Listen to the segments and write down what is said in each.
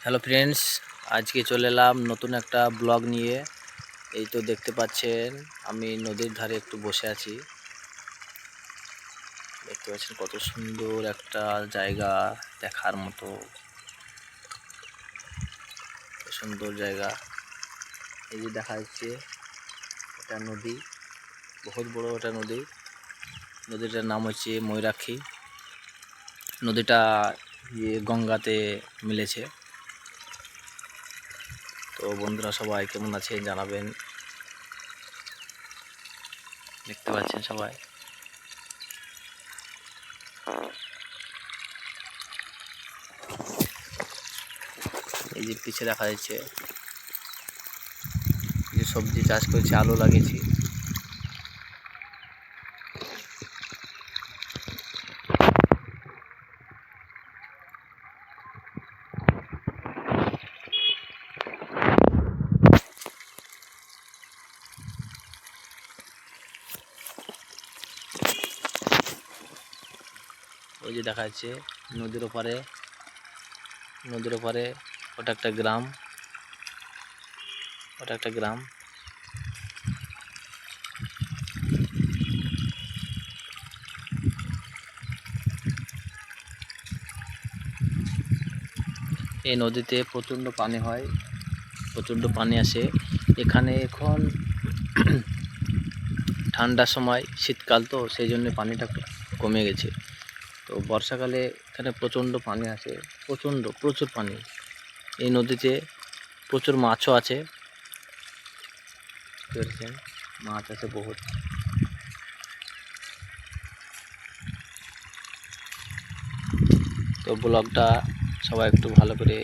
Hello friends, আজকে চলে এলাম নতুন একটা ব্লগ নিয়ে। এই তো দেখতে পাচ্ছেন আমি নদীর ধারে একটু বসে আছি। দেখতে পাচ্ছেন কত সুন্দর একটা জায়গা, দেখার মতো সুন্দর জায়গা। এই যে দেখা যাচ্ছে এটা নদী, বহুত বড় একটা নদী। নদীটার নাম হচ্ছে ময়ূরাক্ষী। নদীটা গঙ্গাতে মিলেছে। তো বন্ধুরা সবাই কেমন আছেন জানাবেন। দেখতে পাচ্ছেন সবাই, এই যে পিছে দেখা যাচ্ছে যে সবজি চাষ করেছি, আলু লাগিয়েছি। ওই যে দেখা যাচ্ছে নদীর ওপারে ওটা একটা গ্রাম, এই নদীতে প্রচণ্ড পানি হয়, প্রচণ্ড পানি আসে এখানে। এখন ঠান্ডার সময়, শীতকাল তো সেই জন্য পানিটা কমে গেছে। তো বর্ষাকালে এখানে প্রচণ্ড পানি আসে, প্রচুর পানি। এই নদীতে প্রচুর মাছও আছে, মাছ আছে বহুত। তো ব্লগটা সবাই একটু ভালো করে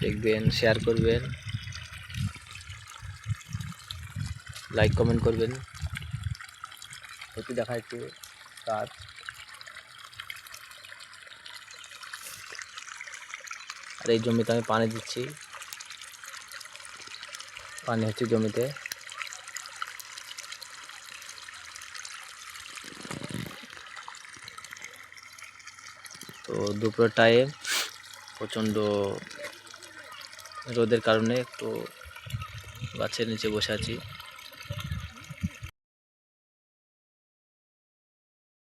দেখবেন, শেয়ার করবেন, লাইক কমেন্ট করবেন। এটি দেখা যাচ্ছে গাছ, আর এই জমিতে আমি পানি দিচ্ছি, পানি হচ্ছে জমিতে। তো দুপুরের টাইম প্রচণ্ড রোদের কারণে একটু গাছের নিচে বসে আছি।